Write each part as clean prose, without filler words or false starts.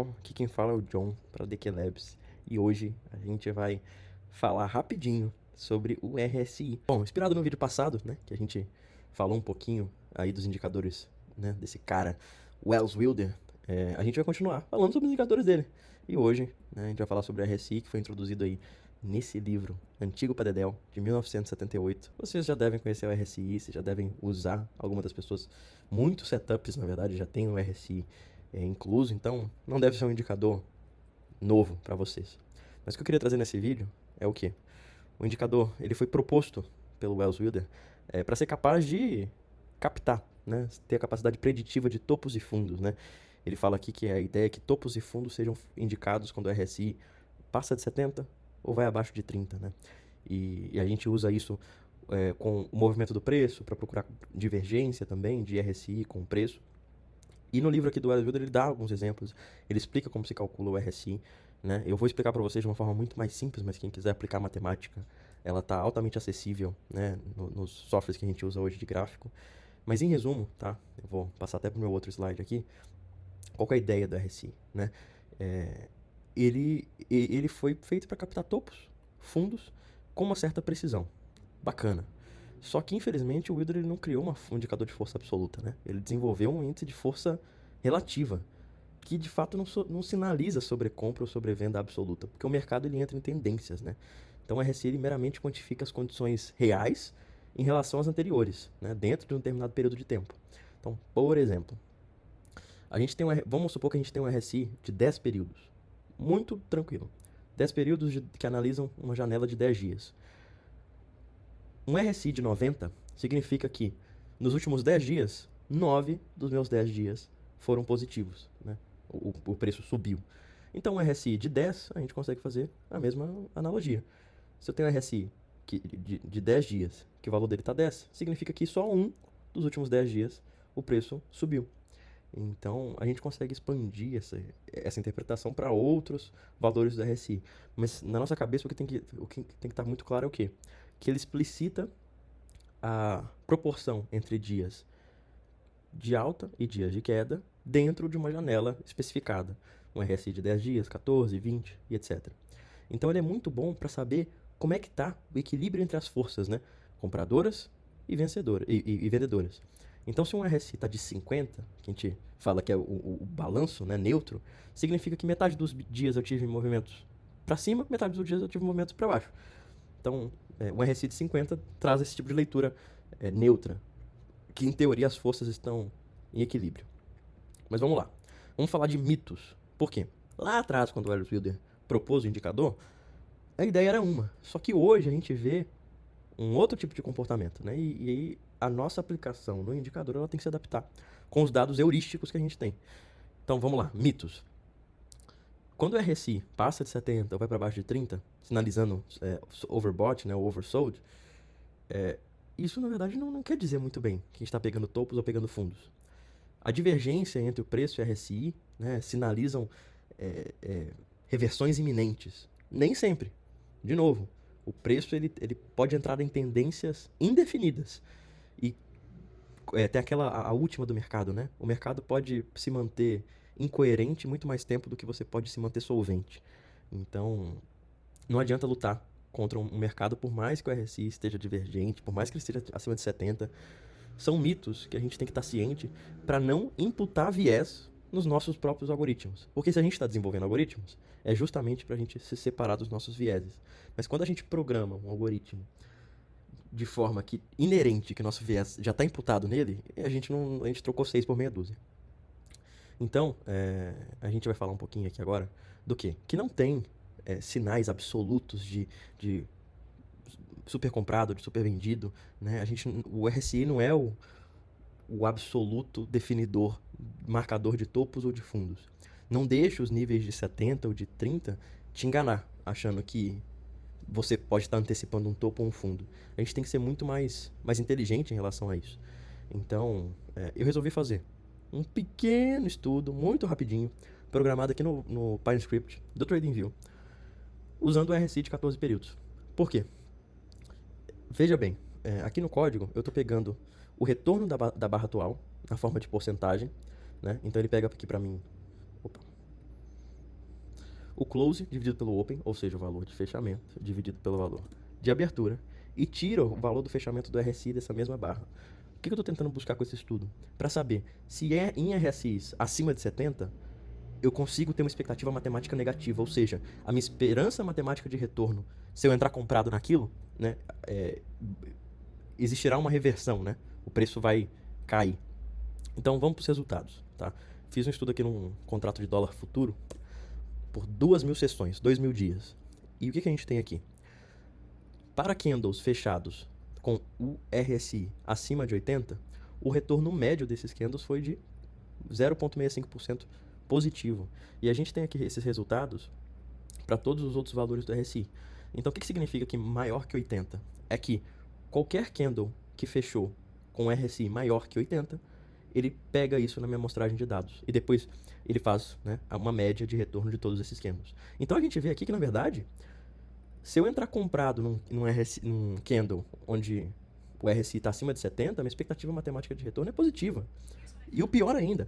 Aqui quem fala é o John para DQ Labs e hoje a gente vai falar rapidinho sobre o RSI. Bom, inspirado no vídeo passado, né, que a gente falou um pouquinho aí dos indicadores, né, desse cara, Wells Wilder, a gente vai continuar falando sobre os indicadores dele. E hoje, né, a gente vai falar sobre o RSI que foi introduzido aí nesse livro antigo para Dedéu de 1978. Vocês já devem conhecer o RSI, vocês já devem usar, algumas das pessoas, muitos setups na verdade já tem o RSI incluso, então não deve ser um indicador novo para vocês. Mas o que eu queria trazer nesse vídeo é o que? O indicador ele foi proposto pelo Wells Wilder para ser capaz de captar, né? Ter a capacidade preditiva de topos e fundos. Né? Ele fala aqui que a ideia é que topos e fundos sejam indicados quando o RSI passa de 70 ou vai abaixo de 30. Né? E a gente usa isso com o movimento do preço para procurar divergência também de RSI com o preço. E no livro aqui do Wells Wilder ele dá alguns exemplos, ele explica como se calcula o RSI, né? Eu vou explicar para vocês de uma forma muito mais simples, mas quem quiser aplicar matemática, ela está altamente acessível, né, nos softwares que a gente usa hoje de gráfico. Mas em resumo, tá? Eu vou passar até para o meu outro slide aqui. Qual que é a ideia do RSI, né? Ele foi feito para captar topos, fundos, com uma certa precisão. Bacana. Só que, infelizmente, o Wilder ele não criou um indicador de força absoluta, né? Ele desenvolveu um índice de força relativa, que de fato não sinaliza sobre compra ou sobre venda absoluta, porque o mercado ele entra em tendências, né? Então o RSI ele meramente quantifica as condições reais em relação às anteriores, né? Dentro de um determinado período de tempo. Então, por exemplo, vamos supor que a gente tem um RSI de 10 períodos. Muito tranquilo. 10 períodos que analisam uma janela de 10 dias. Um RSI de 90 significa que nos últimos 10 dias, 9 dos meus 10 dias foram positivos, né? O preço subiu. Então, um RSI de 10, a gente consegue fazer a mesma analogia. Se eu tenho um RSI de 10 dias, que o valor dele está 10, significa que só um dos últimos 10 dias o preço subiu. Então, a gente consegue expandir essa interpretação para outros valores do RSI. Mas, na nossa cabeça, o que tem que estar muito claro é o quê? Que ele explicita a proporção entre dias de alta e dias de queda dentro de uma janela especificada. Um RSI de 10 dias, 14, 20 e etc. Então, ele é muito bom para saber como é que está o equilíbrio entre as forças, né? Compradoras e vendedoras. Então, se um RSI está de 50, que a gente fala que é o balanço, né, neutro, significa que metade dos dias eu tive movimentos para cima, metade dos dias eu tive movimentos para baixo. Então, um RSI de 50 traz esse tipo de leitura neutra, que em teoria as forças estão em equilíbrio. Mas vamos lá. Vamos falar de mitos. Por quê? Lá atrás, quando o Elliot Wilder propôs o indicador, a ideia era uma. Só que hoje a gente vê um outro tipo de comportamento, né? E aí a nossa aplicação no indicador ela tem que se adaptar com os dados heurísticos que a gente tem. Então vamos lá, mitos. Quando o RSI passa de 70 ou vai para baixo de 30, sinalizando overbought, né, ou oversold, isso na verdade não quer dizer muito bem que a gente está pegando topos ou pegando fundos. A divergência entre o preço e o RSI, né, sinalizam reversões iminentes. Nem sempre. De novo, o preço ele pode entrar em tendências indefinidas. E tem a última do mercado, né? O mercado pode se manter incoerente muito mais tempo do que você pode se manter solvente. Então, não adianta lutar contra um mercado, por mais que o RSI esteja divergente, por mais que ele esteja acima de 70. São mitos que a gente tem que estar ciente para não imputar viés nos nossos próprios algoritmos. Porque se a gente está desenvolvendo algoritmos, é justamente para a gente se separar dos nossos vieses. Mas quando a gente programa um algoritmo de forma que inerente que nosso viés já está imputado nele, a gente trocou 6 por meia dúzia. Então, a gente vai falar um pouquinho aqui agora do quê? Que não tem sinais absolutos de super comprado, de super vendido, né? O RSI não é o absoluto definidor, marcador de topos ou de fundos. Não deixe os níveis de 70 ou de 30 te enganar, achando que você pode estar antecipando um topo ou um fundo. A gente tem que ser muito mais inteligente em relação a isso. Então, eu resolvi fazer um pequeno estudo, muito rapidinho, programado aqui no PineScript do TradingView, usando o RSI de 14 períodos. Por quê? Veja bem, aqui no código eu estou pegando o retorno da barra atual, na forma de porcentagem, né? Então ele pega aqui para mim, opa, o close dividido pelo open, ou seja, o valor de fechamento dividido pelo valor de abertura, e tira o valor do fechamento do RSI dessa mesma barra. O que eu estou tentando buscar com esse estudo? Para saber se é em RSIs acima de 70, eu consigo ter uma expectativa matemática negativa, ou seja, a minha esperança matemática de retorno, se eu entrar comprado naquilo, né, existirá uma reversão, né? O preço vai cair. Então vamos para os resultados, tá? Fiz um estudo aqui num contrato de dólar futuro por 2.000 sessões, 2.000 dias. E o que a gente tem aqui? Para candles fechados com o RSI acima de 80, o retorno médio desses candles foi de 0,65% positivo. E a gente tem aqui esses resultados para todos os outros valores do RSI. Então, o que significa que maior que 80? É que qualquer candle que fechou com RSI maior que 80, ele pega isso na minha amostragem de dados. E depois ele faz, né, uma média de retorno de todos esses candles. Então, a gente vê aqui que, na verdade, se eu entrar comprado num candle onde o RSI está acima de 70, minha expectativa matemática de retorno é positiva. E o pior ainda,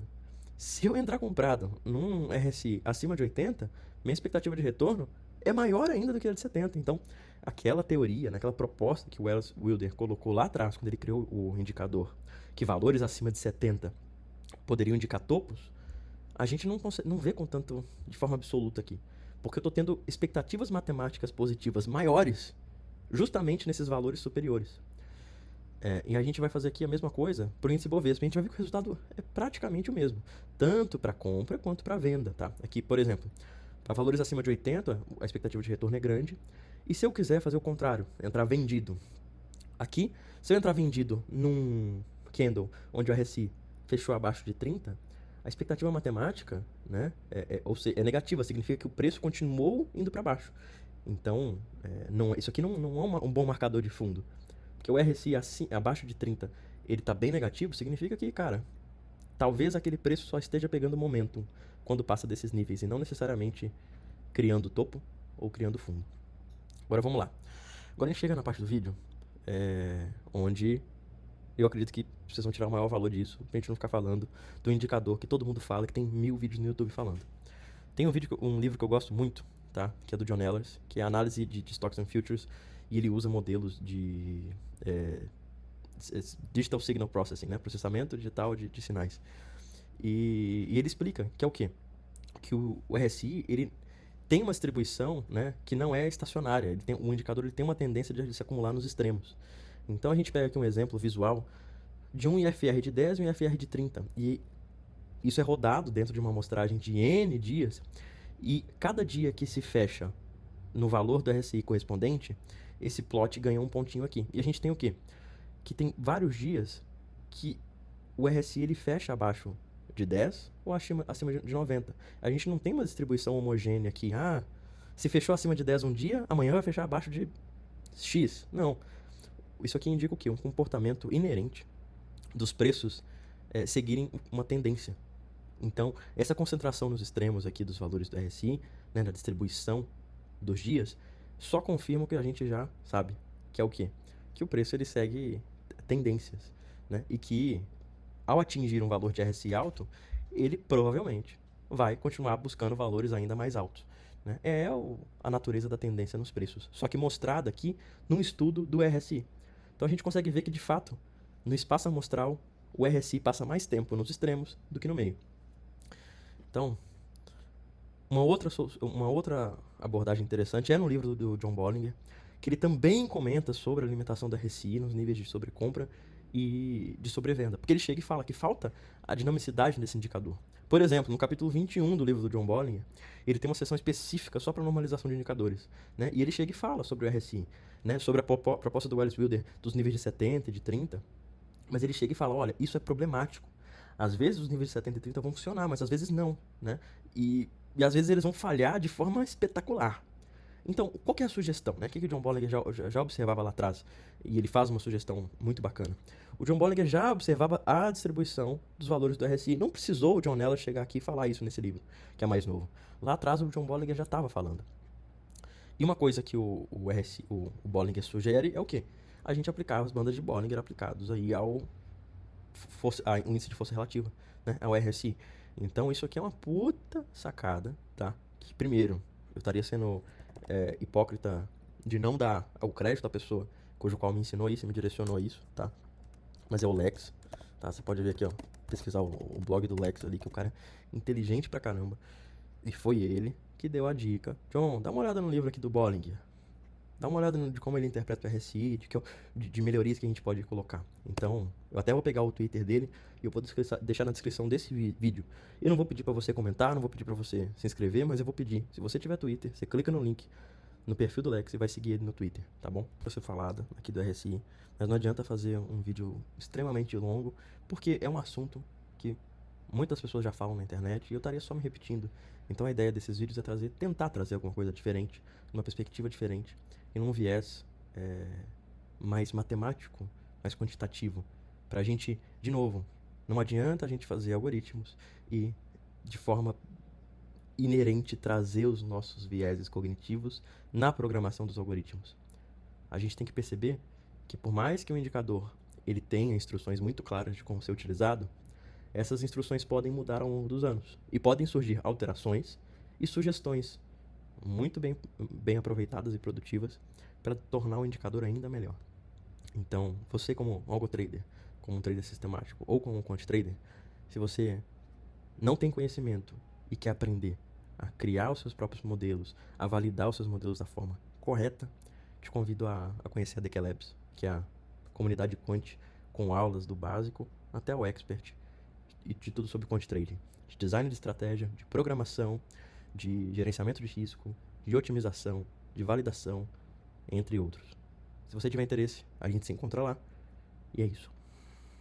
se eu entrar comprado num RSI acima de 80, minha expectativa de retorno é maior ainda do que a de 70. Então, aquela teoria, né, aquela proposta que o Welles Wilder colocou lá atrás, quando ele criou o indicador, que valores acima de 70 poderiam indicar topos, a gente não vê com tanto de forma absoluta aqui. Porque eu estou tendo expectativas matemáticas positivas maiores justamente nesses valores superiores. E a gente vai fazer aqui a mesma coisa para o índice Bovespa. A gente vai ver que o resultado é praticamente o mesmo, tanto para compra quanto para venda. Tá? Aqui, por exemplo, para valores acima de 80, a expectativa de retorno é grande. E se eu quiser fazer o contrário, entrar vendido, aqui, se eu entrar vendido num candle onde o RSI fechou abaixo de 30, a expectativa matemática, né, é negativa, significa que o preço continuou indo para baixo. Então, isso aqui não é um bom marcador de fundo. Porque o RSI abaixo de 30, ele está bem negativo, significa que, cara, talvez aquele preço só esteja pegando momentum quando passa desses níveis e não necessariamente criando topo ou criando fundo. Agora vamos lá. Agora a gente chega na parte do vídeo onde eu acredito que vocês vão tirar o maior valor disso, pra gente não ficar falando do indicador que todo mundo fala, que tem 1000 vídeos no YouTube falando. Tem um livro que eu gosto muito, tá? Que é do John Ehlers, que é a análise de Stocks and Futures, e ele usa modelos de Digital Signal Processing, né? Processamento digital de sinais. E ele explica que é o quê? Que o RSI, ele tem uma distribuição, né, que não é estacionária. O indicador ele tem uma tendência de se acumular nos extremos. Então a gente pega aqui um exemplo visual de um IFR de 10 e um IFR de 30. E isso é rodado dentro de uma amostragem de N dias. E cada dia que se fecha no valor do RSI correspondente, esse plot ganha um pontinho aqui. E a gente tem o quê? Que tem vários dias que o RSI ele fecha abaixo de 10 ou acima de 90. A gente não tem uma distribuição homogênea aqui. Se fechou acima de 10 um dia, amanhã vai fechar abaixo de X. Não. Isso aqui indica o quê? Um comportamento inerente dos preços seguirem uma tendência. Então, essa concentração nos extremos aqui dos valores do RSI, né, na distribuição dos dias, só confirma o que a gente já sabe, que é o quê? Que o preço ele segue tendências, né? E que, ao atingir um valor de RSI alto, ele provavelmente vai continuar buscando valores ainda mais altos. Né? A natureza da tendência nos preços, só que mostrada aqui num estudo do RSI. Então a gente consegue ver que, de fato, no espaço amostral, o RSI passa mais tempo nos extremos do que no meio. Então, uma outra abordagem interessante é no livro do John Bollinger, que ele também comenta sobre a alimentação da RSI nos níveis de sobrecompra e de sobrevenda. Porque ele chega e fala que falta a dinamicidade desse indicador. Por exemplo, no capítulo 21 do livro do John Bollinger, ele tem uma seção específica só para normalização de indicadores. Né? E ele chega e fala sobre o RSI, né? Sobre a proposta do Welles Wilder dos níveis de 70 e de 30. Mas ele chega e fala, olha, isso é problemático. Às vezes os níveis de 70 e 30 vão funcionar, mas às vezes não. Né? E às vezes eles vão falhar de forma espetacular. Então, qual que é a sugestão? Né? O que o John Bollinger já observava lá atrás? E ele faz uma sugestão muito bacana. O John Bollinger já observava a distribuição dos valores do RSI. Não precisou o John Ehlers chegar aqui e falar isso nesse livro, que é mais novo. Lá atrás o John Bollinger já estava falando. E uma coisa que o Bollinger sugere é o quê? A gente aplicar as bandas de Bollinger aplicados aí ao índice de força relativa, né? Ao RSI. Então isso aqui é uma puta sacada, tá? Que primeiro Eu estaria sendo hipócrita de não dar o crédito à pessoa cujo qual me ensinou isso e me direcionou a isso, tá? Mas é o Lex, tá? Você pode ver aqui, ó, pesquisar o blog do Lex ali, que o cara é inteligente pra caramba. E foi ele que deu a dica. John, dá uma olhada no livro aqui do Bollinger. Dá uma olhada de como ele interpreta o RSI, de melhorias que a gente pode colocar. Então, eu até vou pegar o Twitter dele e eu vou deixar na descrição desse vídeo. Eu não vou pedir pra você comentar, não vou pedir pra você se inscrever, mas eu vou pedir. Se você tiver Twitter, você clica no link no perfil do Lex e vai seguir ele no Twitter, tá bom? Pra ser falado aqui do RSI. Mas não adianta fazer um vídeo extremamente longo, porque é um assunto que muitas pessoas já falam na internet e eu estaria só me repetindo. Então a ideia desses vídeos é tentar trazer alguma coisa diferente, uma perspectiva diferente, e num viés mais matemático, mais quantitativo. Pra gente, de novo, não adianta a gente fazer algoritmos e de forma inerente trazer os nossos vieses cognitivos na programação dos algoritmos. A gente tem que perceber que por mais que o indicador ele tenha instruções muito claras de como ser utilizado, essas instruções podem mudar ao longo dos anos e podem surgir alterações e sugestões muito bem aproveitadas e produtivas para tornar o indicador ainda melhor. Então, você como algotrader, como um trader sistemático ou como um quant trader, se você não tem conhecimento e quer aprender a criar os seus próprios modelos, a validar os seus modelos da forma correta, te convido a conhecer a DQ Labs, que é a comunidade quant com aulas do básico até o expert e de tudo sobre quant trading, de design de estratégia, de programação, de gerenciamento de risco, de otimização, de validação, entre outros. Se você tiver interesse, a gente se encontra lá. E é isso.